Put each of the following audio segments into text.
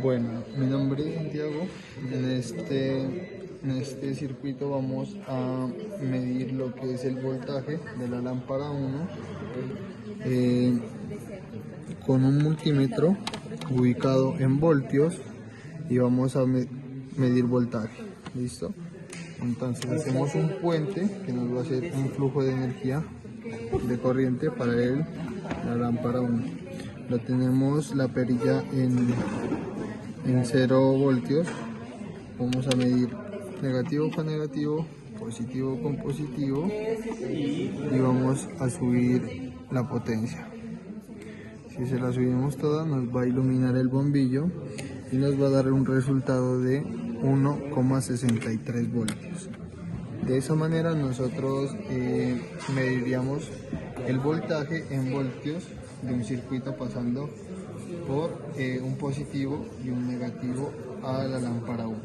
Bueno, mi nombre es Santiago. En este circuito vamos a medir lo que es el voltaje de la lámpara 1 eh, con un multímetro ubicado en voltios y vamos a medir voltaje. ¿Listo? Entonces hacemos un puente que nos va a hacer un flujo de energía de corriente para la lámpara 1. Lo tenemos la perilla en 0 voltios. Vamos a medir negativo con negativo, positivo con positivo y vamos a subir la potencia. Si se la subimos toda, nos va a iluminar el bombillo y nos va a dar un resultado de 1,63 voltios. De esa manera nosotros mediríamos el voltaje en voltios de un circuito pasando por un positivo y un negativo a la lámpara 1.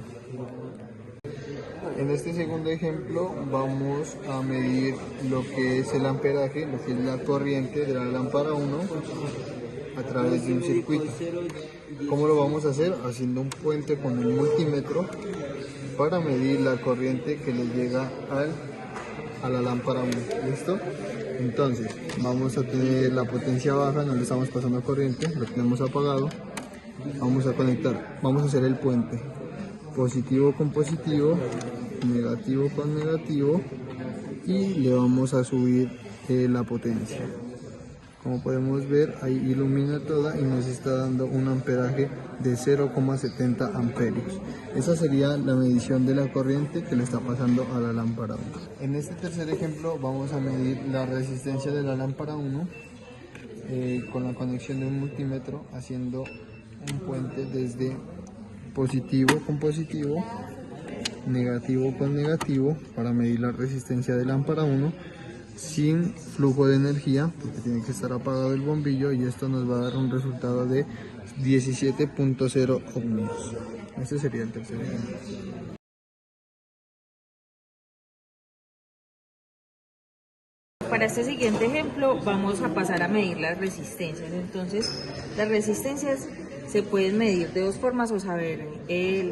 En este segundo ejemplo vamos a medir lo que es el amperaje, lo que es la corriente de la lámpara 1 a través de un circuito. ¿Cómo lo vamos a hacer? Haciendo un puente con el multímetro para medir la corriente que le llega a la lámpara 1. ¿Listo? Entonces vamos a tener la potencia baja, no le estamos pasando corriente, lo tenemos apagado. Vamos a conectar, vamos a hacer el puente positivo con positivo, negativo con negativo y le vamos a subir la potencia. Como podemos ver, ahí ilumina toda y nos está dando un amperaje de 0,70 amperios. Esa sería la medición de la corriente que le está pasando a la lámpara 1. En este tercer ejemplo vamos a medir la resistencia de la lámpara 1 con la conexión de un multímetro, haciendo un puente desde positivo con positivo, negativo con negativo, para medir la resistencia de lámpara 1 sin flujo de energía, porque tiene que estar apagado el bombillo, y esto nos va a dar un resultado de 17.0 ohmios. Este sería el tercer ejemplo. Para este siguiente ejemplo vamos a pasar a medir las resistencias. Entonces, las resistencias se pueden medir de dos formas o saber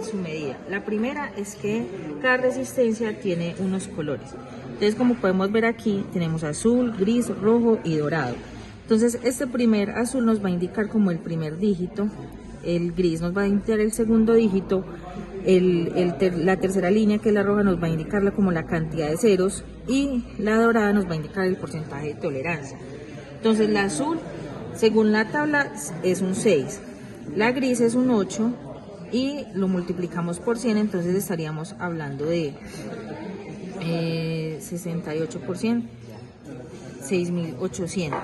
su medida. La primera es que cada resistencia tiene unos colores. Entonces, como podemos ver aquí, tenemos azul, gris, rojo y dorado. Entonces, este primer azul nos va a indicar como el primer dígito, el gris nos va a indicar el segundo dígito, la tercera línea, que es la roja, nos va a indicarla como la cantidad de ceros, y la dorada nos va a indicar el porcentaje de tolerancia. Entonces, la azul, según la tabla, es un 6, la gris es un 8 y lo multiplicamos por 100, entonces estaríamos hablando de 68%, 6.800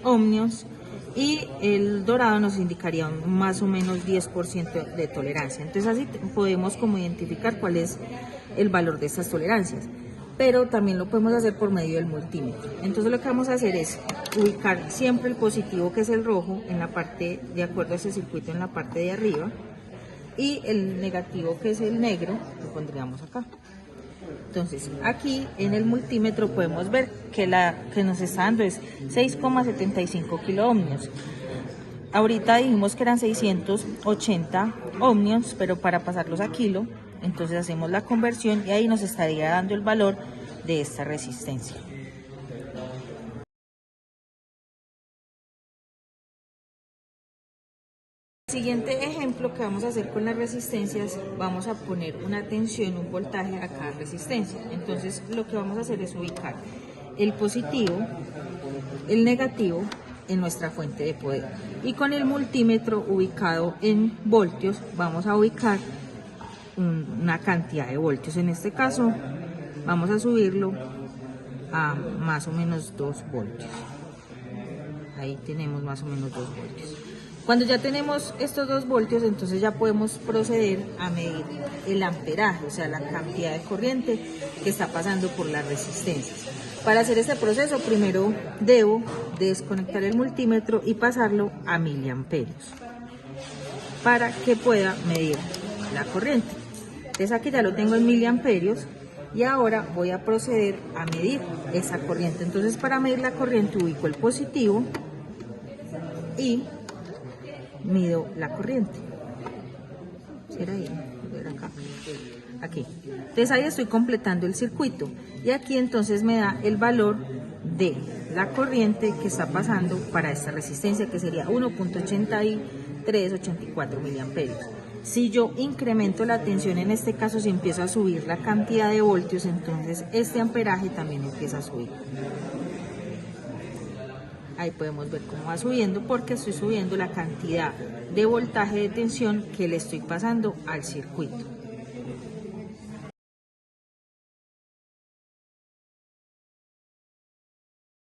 ohmios, y el dorado nos indicaría más o menos 10% de tolerancia. Entonces así podemos como identificar cuál es el valor de estas tolerancias, pero también lo podemos hacer por medio del multímetro. Entonces lo que vamos a hacer es ubicar siempre el positivo, que es el rojo, en la parte, de acuerdo a ese circuito, en la parte de arriba, y el negativo, que es el negro, lo pondríamos acá. Entonces aquí en el multímetro podemos ver que que nos está dando es 6,75 kiloohmios. Ahorita dijimos que eran 680 ohmios, pero para pasarlos a kilo, entonces hacemos la conversión y ahí nos estaría dando el valor de esta resistencia. El siguiente ejemplo que vamos a hacer con las resistencias, vamos a poner una tensión, un voltaje a cada resistencia. Entonces lo que vamos a hacer es ubicar el positivo, el negativo en nuestra fuente de poder, y con el multímetro ubicado en voltios vamos a ubicar una cantidad de voltios. En este caso vamos a subirlo a más o menos 2 voltios. Ahí tenemos más o menos 2 voltios. Cuando ya tenemos estos 2 voltios, entonces ya podemos proceder a medir el amperaje, o sea, la cantidad de corriente que está pasando por las resistencias. Para hacer este proceso, primero debo desconectar el multímetro y pasarlo a miliamperios para que pueda medir la corriente. Entonces aquí ya lo tengo en miliamperios y ahora voy a proceder a medir esa corriente. Entonces, para medir la corriente ubico el positivo y mido la corriente. ¿Será ahí? Ver acá. Aquí. Entonces ahí estoy completando el circuito. Y aquí entonces me da el valor de la corriente que está pasando para esta resistencia, que sería 1.8384 miliamperios. Si yo incremento la tensión, en este caso si empiezo a subir la cantidad de voltios, entonces este amperaje también empieza a subir. Ahí podemos ver cómo va subiendo, porque estoy subiendo la cantidad de voltaje de tensión que le estoy pasando al circuito.